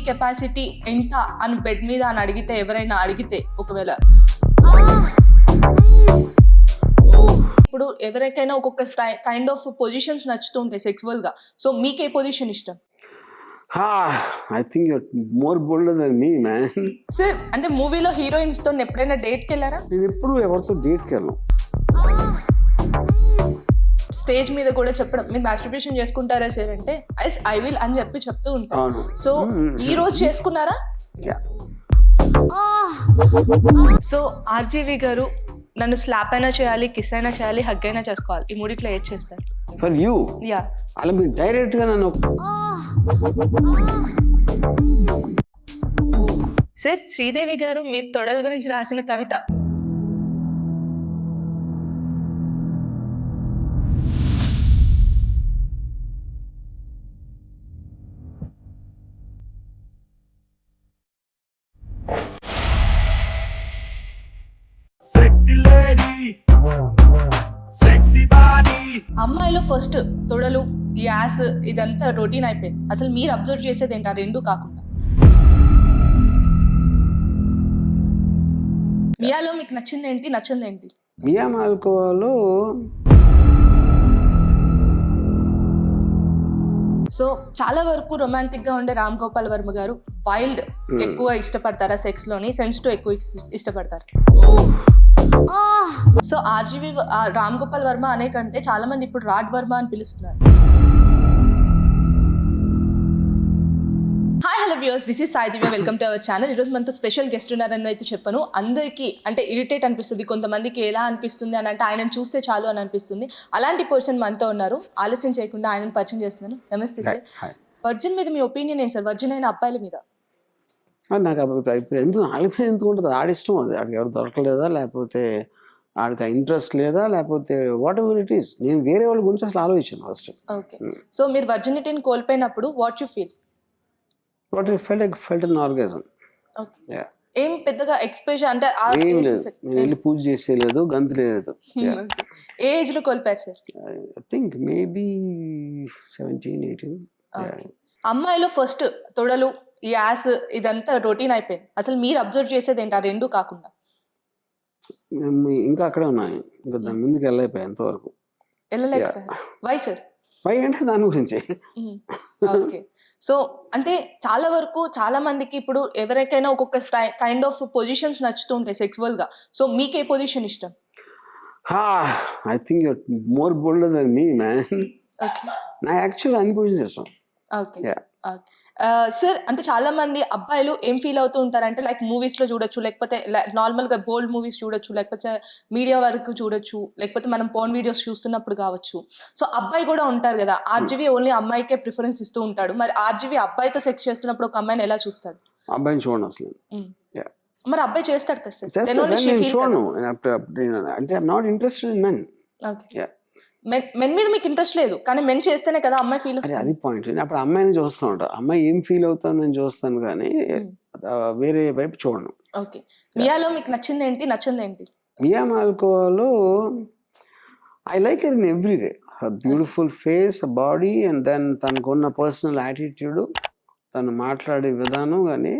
Capacity ఎంత అని bed మీద అని అడిగితే, ఎవరైనా అడిగితే ఒకవేళ ఇప్పుడు ఎవరికైనా ఒక్కొక్క కైండ్ ఆఫ్ పొజిషన్స్ నచ్చుతూ ఉంటాయి సెక్సువల్ గా. సో మీకు ఏ పొజిషన్ ఇష్టం? I think you're more bolder than me, man. Sir అంటే మూవీలో హీరోయిన్స్ తో ఎప్పుడైనా డేట్ కి వెళ్ళారా? నేను ఎప్పుడు ఎవరితో డేట్కి వెళ్ళను. స్టేజ్ మీద కూడా చెప్పడం, మీరు మాస్టర్బేషన్ చేసుకుంటారా సార్ అంటే ఐ విల్ అని చెప్తూ ఉంటాను. అవును. సో ఈ రోజు చేసుకున్నారా? Yeah. సో ఆర్జీవి గారు, నన్ను స్లాప్ అయినా చేయాలి, కిస్ అయినా చేయాలి, హగ్ అయినా చేసుకోవాలి, ఈ మూడిట్లో ఏది చేస్తారు? For you, యా అలా మీరు డైరెక్ట్గా నన్ను సార్, శ్రీదేవి గారు మీ తొడల గురించి రాసిన కవిత. Sexy lady, sexy body. అమ్మాయిలో ఫస్ట్ తొడలు, ఈ యాస్ ఇదంతా రొటీన్ అయిపోయింది. అసలు మీరు అబ్జర్వ్ చేసేది ఏంటి ఆ రెండు కాకుండా? మియాలో మీకు నచ్చింది ఏంటి, నచ్చింది ఏంటి? మియా మాల్కోవాలో సో చాలా వరకు రొమాంటిక్ గా ఉండే రామ్ గోపాల్ వర్మ గారు వైల్డ్ ఎక్కువ ఇష్టపడతారా సెక్స్ లోని, సెన్సిటివ్ ఎక్కువ ఇష్టపడతారు? సో ఆర్జీవి రామ్ గోపాల్ వర్మ అనే కంటే చాలా మంది ఇప్పుడు రాడ్ వర్మ అని పిలుస్తున్నారు. Hi hello viewers, this is Sai Divya, welcome to our channel. ఈరోజు మనతో స్పెషల్ గెస్ట్ ఉన్నారని అయితే చెప్పను. అందరికీ అంటే ఇరిటేట్ అనిపిస్తుంది, కొంతమందికి ఎలా అనిపిస్తుంది అని అంటే ఆయనను చూస్తే చాలు అని అనిపిస్తుంది. అలాంటి పర్సన్ మనతో ఉన్నారు. ఆలస్యం చేయకుండా ఆయనను పరిచయం చేస్తున్నాను. నమస్తే సార్. వర్జిన్ మీద మీ ఒపీనియన్ ఏంటి సార్? వర్జిన్ అయిన అబ్బాయిల మీద నాకు అభిప్రాయం ఎందుకు ఆడిపోయి ఎందుకు ఉంటుంది? ఆడిష్టం అది. ఆడికి ఎవరు దొరకలేదా, లేకపోతే ఆడికి ఇంట్రెస్ట్ లేదా, లేకపోతే వాట్ ఎవర్ ఇట్ ఈస్. నేను వేరే వాళ్ళ గురించి అసలు ఆలోచించాను ఫస్ట్. ఓకే. సో మీరు వర్జినిటీని కోల్పోయినప్పుడు what you feel? What I felt an orgasm. Okay. ఏం పెద్దగా ఎక్స్‌పోజర్ అంటే ఏం లేదు, నేను వెళ్ళి పూజ చేసేయలేదు, గంతు లేదు. ఏ ఏజ్ లో కోల్పోయారు సార్? I think maybe 17, 18. అమ్మాయిలో ఫస్ట్ తొడలు, ఈ యాస్ ఇదంతా రొటీన్ అయిపోయింది. అసలు మీరు అబ్జర్వ్ చేసేది ఏంటి ఆ రెండు కాకుండా? ఇంకా అక్కడే ఉన్నాయి, ఇంకా దాని ముందుకు వెళ్ళైపోయాయి ఎంతవరకు. వెళ్ళలేకపోయారు. Why sir? వై అంటే దాని గురించి. ఓకే. సో అంటే చాలా వరకు చాలా మందికి ఇప్పుడు ఎవరికైనా ఒక్కొక్క కైండ్ ఆఫ్ పొజిషన్స్ నచ్చుతూ ఉంటాయి సెక్సువల్ గా. సో మీకు ఏ పొజిషన్ ఇష్టం? I think you're more bolder than me, man. Okay. నా యాక్చువల్ అన్ని పొజిషన్స్ ఇష్టం. ఓకే. సార్ అంటే చాలా మంది అబ్బాయిలు ఏం ఫీల్ అవుతూ ఉంటారంటే, లైక్ మూవీస్ లో చూడొచ్చు, లేకపోతే నార్మల్ గా బోల్డ్ మూవీస్ చూడొచ్చు, లేకపోతే మీడియా వరకు చూడొచ్చు, లేకపోతే మనం పోర్న్ వీడియోస్ చూస్తున్నప్పుడు కావచ్చు. సో అబ్బాయి కూడా ఉంటారు కదా, ఆర్జీవి ఓన్లీ అమ్మాయికే ప్రిఫరెన్స్ ఇస్తూ ఉంటాడు. మరి ఆర్జీవి అబ్బాయితో సెక్స్ చేస్తున్నప్పుడు ఒక అమ్మాయిని ఎలా చూస్తాడు? అబ్బాయిని చూడండి అసలు. మరి అబ్బాయి చేస్తాడు కదా సార్? నేను చూడను, అంటే I'm not interested in men. Okay. Men మీద మీకు ఇంట్రెస్ట్ లేదు, కానీ మెన్ చేస్తేనే కదా అమ్మాయి ఫీల్ అవుతుంది. అది పాయింట్. అప్పుడు అమ్మాయిని చూస్తూ ఉంటాను, అమ్మాయి ఏం ఫీల్ అవుతుందని చూస్తాను, కానీ వేరే వైపు చూడను. ఓకే. మియాలో మీకు నచ్చింది ఏంటి, నచ్చింది ఏంటి? మియా మాల్కోవాలో I like in every way. Her beautiful face, body, and then తనకున్న పర్సనల్ యాటిట్యూడ్, తను మాట్లాడే విధానం, కానీ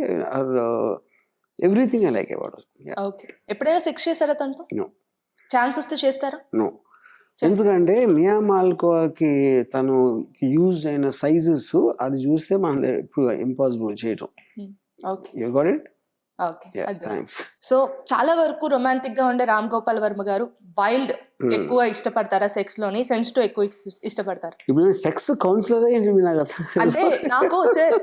everything I like about her. Okay. ఎప్పుడైనా సెక్స్ చేశారా తనతో? నో. ఛాన్స్ వస్తే చేస్తారా? నో. ఎందుకంటే మియా మాల్కోవాకి తను యూజ్ అయిన సైజెస్ అది చూస్తే మనం ఇప్పుడు ఇంపాసిబుల్ చేయటం. Okay. You got it? Okay. Thanks. So చాలా వరకు రొమాంటిక్ గా ఉండే రామ్ గోపాల్ వర్మ గారు వైల్డ్ ఎక్కువ ఇష్టపడతారా సెక్స్ లోని, సెన్సిటివ్ ఎక్కువ ఇష్టపడతారు? ఇప్పుడు సెక్స్ కౌన్సిలర్ ఏంటి మీ? నాకు అంటే నాకు sir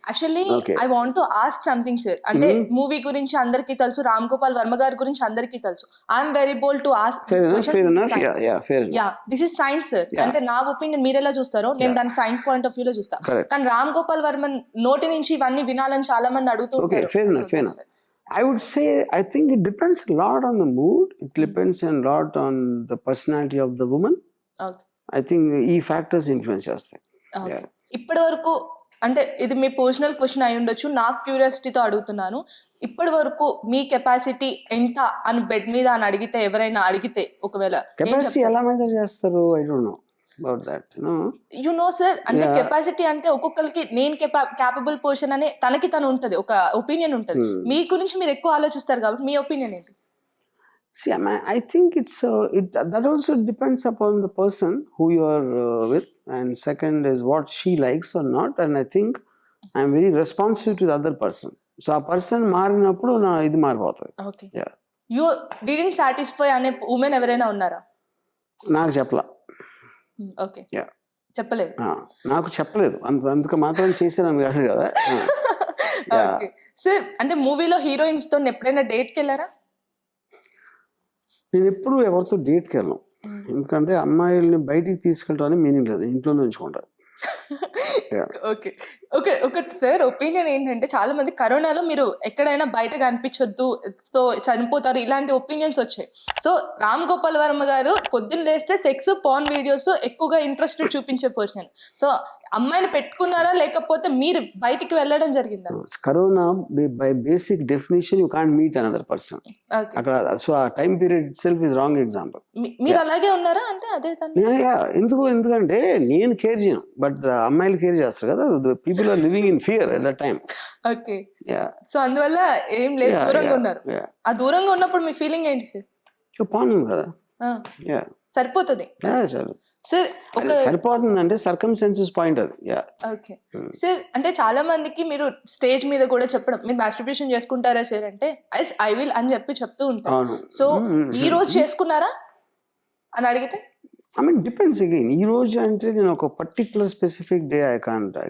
actually I want to ask something sir. అంటే మూవీ గురించి అందరికీ తెలుసు, రామ్ గోపాల్ వర్మ గారి గురించి అందరికీ తెలుసు. I'm very bold to ask this is science sir. అంటే నా ఒపీనియన్ మీరు ఎలా చూస్తారో నేను దాని సైన్స్ పాయింట్ ఆఫ్ వ్యూ లో చూస్తాను. కానీ రామ్ గోపాల్ వర్మ నోటి నుంచి ఇవన్నీ వినాలని చాలా మంది అడుగుతూ ఉంటారు. I would say, I think it depends a lot on the mood. It depends a lot on the personality of the woman. Okay. I think ఈ ఫ్యాక్టర్స్ ఇన్ఫ్లుయెన్స్ చేస్తాయి. ఇప్పటి వరకు అంటే ఇది మీ పర్సనల్ క్వశ్చన్ అయి ఉండొచ్చు, నాకు క్యూరియాసిటీతో అడుగుతున్నాను. ఇప్పటి వరకు మీ కెపాసిటీ ఎంత అని బెడ్ మీద అని అడిగితే, ఎవరైనా అడిగితే ఒకవేళ కెపాసిటీ ఎలా మెజర్ చేస్తారు? I don't know. about that, you know. You know sir అంటే Yeah. కెపాసిటీ అంటే ఒక్కొక్కరికి నేను క్యాపబుల్ పర్సన్ అని తనకి తను ఉంటది, ఒక ఒపీనియన్ ఉంటది. మీ గురించి మీరు ఎక్కువ ఆలోచిస్తారు కాబట్టి మీ ఒపీనియన్ ఏంటి? See, I think that also depends upon the person who you are with, and second is what she likes or not, and I think I am very responsive to the other person. So ఆ person మారినప్పుడు నా ఇది మారిపోతుంది. Okay. Yeah. You didn't satisfy అనే women ఎవరైనా ఉన్నారా? నాకు చెప్పలా. ఓకే. Yeah. చెప్పలేదు. నాకు చెప్పలేదు, అందుకు మాత్రం చేసేదాన్ని కాదు కదా. ఓకే సార్, అంటే మూవీలో హీరోయిన్స్ తో ఎప్పుడైనా డేట్కి వెళ్ళారా? నేను ఎప్పుడు ఎవరితో డేట్కి వెళ్ళను, ఎందుకంటే అమ్మాయిల్ని బయటికి తీసుకెళ్ళడానికి మీనింగ్ లేదు, ఇంట్లోనే ఉంచుకుంటారు. ఓకే. ఒకటి సార్ ఒపీనియన్ ఏంటంటే చాలా మంది కరోనాలో మీరు ఎక్కడైనా బయట కనిపించొద్దు, చనిపోతారు, ఇలాంటి ఒపీనియన్స్ వచ్చాయి. సో రామ్ గోపాల్ వర్మ గారు పొద్దున్న లేస్తే సెక్స్ పాన్ వీడియోస్ ఎక్కువగా ఇంట్రెస్ట్ చూపించే పర్సన్. సో అమ్మాయిని పెట్టుకున్నారా లేకపోతే మీరు బయటికి వెళ్ళడం జరిగిందా? Corona by basic definition you can't meet another person అక్కడ. సో ఆ time period it self is wrong example. మీరు అలాగే ఉన్నారా? అంటే అదే ఎందుకంటే నేను కేర్ చేయను, బట్ అమ్మాయిలు కేర్ చేస్తారు కదా. People are living in fear at that time. Okay. So అందువల్ల ఏం లేదు, దూరంగా ఉన్నారు. ఆ దూరంగా ఉన్నప్పుడు మీ ఫీలింగ్ ఏంటి సార్? పాన్ ఉంది కదా, సరిపోతుంది సార్. సరిపోతుందంటే సర్కమ్స్టాన్సెస్ పాయింట్ అది. ఓకే సార్, అంటే చాలా మందికి మీరు స్టేజ్ మీద కూడా చెప్పడం, మీరు మాస్టర్బేషన్ చేసుకుంటారా సార్ అంటే ఐ విల్ అని చెప్తూ ఉంటారు. సో ఈ రోజు చేసుకున్నారా అని అడిగితే I mean depends again. ఈ రోజు అంటే నేను ఒక particular specific day I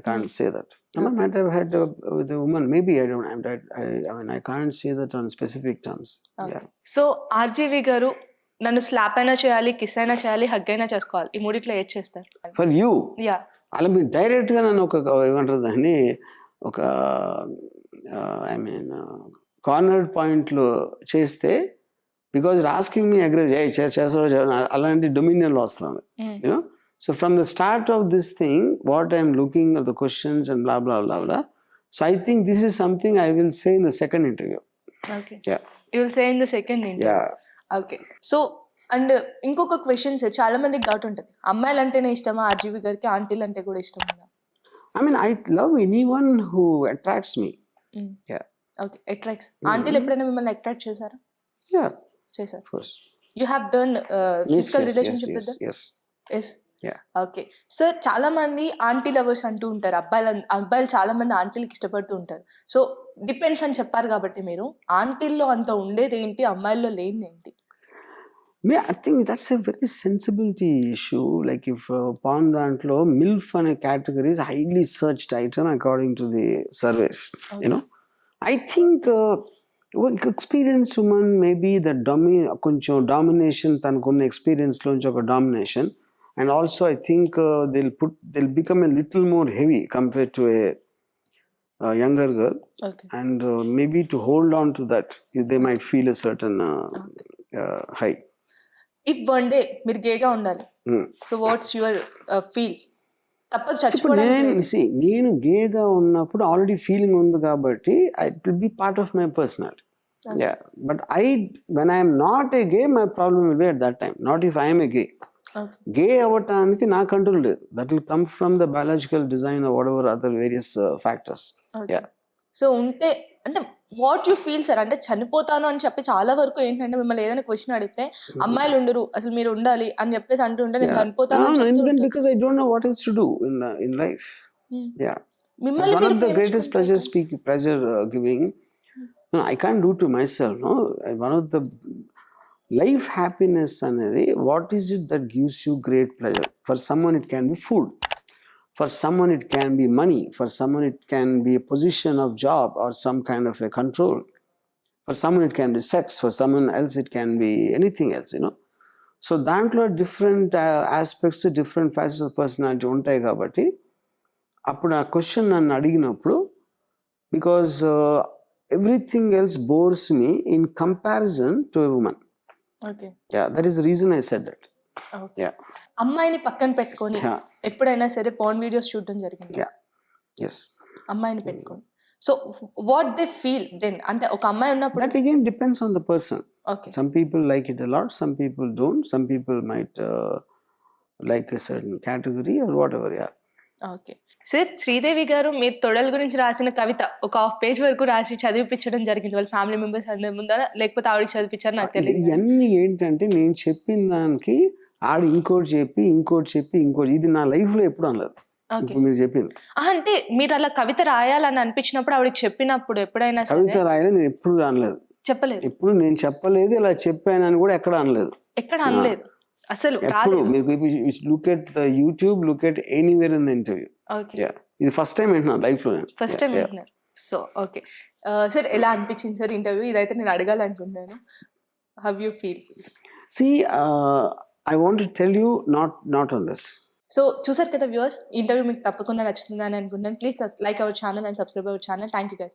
can't say that. I might have had with a woman, maybe I mean I can't say that on specific terms. Yeah. So RGV గారు నన్ను slab అయినా చేయాలి, kiss అయినా చేయాలి, హగ్ అయినా చేసుకోవాలి, ఈ మూడిట్లో ఏది చేస్తారు? For you? యా. అలా మీరు డైరెక్ట్గా నన్ను ఒక ఏమంటారు దాన్ని, ఒక ఐ మీన్ కార్నర్ పాయింట్లో చేస్తే, బికాజ్ ఆస్కింగ్ మీ అగ్రెస్ చేస్తావు అలాంటి డొమినియన్లో వస్తుంది, you know. So from the start of this thing what I'm looking at the questions and blah blah blah blah. So I think this is something I will say in the second interview. Okay. You will say in the second interview. Okay. So and ఇంకొక question sir, చాలా మందికి doubt ఉంటుంది, అమ్మాయిలు అంటేనే ఇష్టమా RGV గారికి, ఆంటీలు అంటే కూడా ఇష్టం ఉందా? I mean I love anyone who attracts me. Yeah. Okay, attracts. ఆంటీలు ఎప్పుడైనా మిమ్మల్ని అట్రాక్ట్ చేశారా? Yeah. చేశారు. Of course. You have done physical relationship with them? Yes. Yeah. Okay. Sir చాలా మంది ఆంటీ లవర్స్ అంటూ ఉంటారు, అబ్బాయిలు చాలా మంది ఆంటీలకి ఇష్టపడుతూ ఉంటారు. సో డిపెండ్స్ అని చెప్పారు కాబట్టి మీరు ఆంటీల్లో అంత ఉండేది ఏంటి, అమ్మాయిల్లో లేనిది ఏంటి? I think that's a very sensibility issue. Like if upon dantlo MILF and a category is highly searched item according to the surveys. Okay. You know, I think experienced woman maybe the koncho domination tanukonna experience lonchi oka domination, and also I think they'll become a little more heavy compared to a younger girl. Okay. And maybe to hold on to that they might feel a certain high. If one day మీరు గేగా ఉండాలి, so what's your feel? తప్పదు చచ్చిపోవడానికి. నేను గేగా ఉన్నప్పుడు already feeling ఉంది కాబట్టి it will be part of my personality. Yeah, but when I am not a gay, my problem will be at that time, not if I am a gay. Okay. Gay అవటానికి నా control లేదు, that will come from the biological design or whatever other various factors. Okay. Yeah. So ఉంటే అంటే what you feel sir, అంటే చనిపోతాను అని చెప్పి చాలా వరకు ఏంటంటే మిమ్మల్ని ఏదైనా క్వశ్చన్ అడిగితే అమ్మాయిలు ఉండరు అసలు మీరు ఉండాలి అని చెప్పేసి అంటుంటే నేను చనిపోతాను. Because I don't know what else to do in life. Yeah. Mimmali one of the greatest pleasure giving. No, I can't do to myself. No, one of the life happiness anedi, what is it that gives you great pleasure? For someone it can be food. For someone it can be money. For someone it can be a position of job or some kind of a control. For someone it can be sex. For someone else it can be anything else, you know. So dantlo different aspects, different facets of personality untai kabatti appudu aa question nannu adiginappudu, because everything else bores me in comparison to a woman. Okay. Yeah, that is the reason I said that. Okay. Yeah. అమ్మాయిని పక్కన పెట్టుకొని ఎప్పుడైనా సరే porn videos చూడడం జరిగింది? Yes. అమ్మాయిని పెట్టుకొని so what they feel then, అంటే ఒక అమ్మాయి ఉన్నప్పుడు that again depends on the person. Okay. Some people like it a lot, some people don't. Some people might like a certain category or whatever. Yeah. Okay. Sir Sridevi గారు మీరు తొడల గురించి రాసిన కవిత ఒక half page వరకు రాసి చదివిపించడం జరిగింది. వాళ్ళ ఫ్యామిలీ మెంబర్స్ అందరి ముందర లేకపోతే ఆవిడకి చదివిపించారో నాకు తెలీదు. ఇవన్నీ ఏంటంటే నేను చెప్పిన దానికి ఆడ ఇంకోటి చెప్పి ఇది నా లైఫ్ లో ఎప్పుడు అనలేదు. ఓకే. ఇప్పుడు మీరు చెప్పింది అంటే మీరు అలా కవిత రాయాలని అనిపించినప్పుడు ఆవిడకి చెప్పినప్పుడు ఎప్పుడైనా కవిత సరే రాయాలని నేను ఎప్పుడు అనలేదు. చెప్పలేదు. ఎప్పుడు నేను చెప్పలేదు, ఇలా చెప్పానని కూడా ఎక్కడ అనలేదు. ఎక్కడ అనలేదు అసలు ఎప్పుడు రాలేదు. మీకు look at the YouTube, look at anywhere in the interview. Okay. ఇది ఫస్ట్ టైం వింటున్నాను లైఫ్ లో. ఫస్ట్ టైం వింటున్నారు. సో ఓకే సార్, ఎలా అనిపించింది సార్ ఇంటర్వ్యూ? ఇదైతే నేను అడగాలనుకుంటున్నాను. How you feel? See, I want to tell you not on this. So చూసారు కదా వ్యూవర్స్, ఇంటర్వ్యూ మీకు తప్పకుండా నచ్చుతుందని అనుకుంటున్నాను. Please like our channel and subscribe our channel. Thank you guys.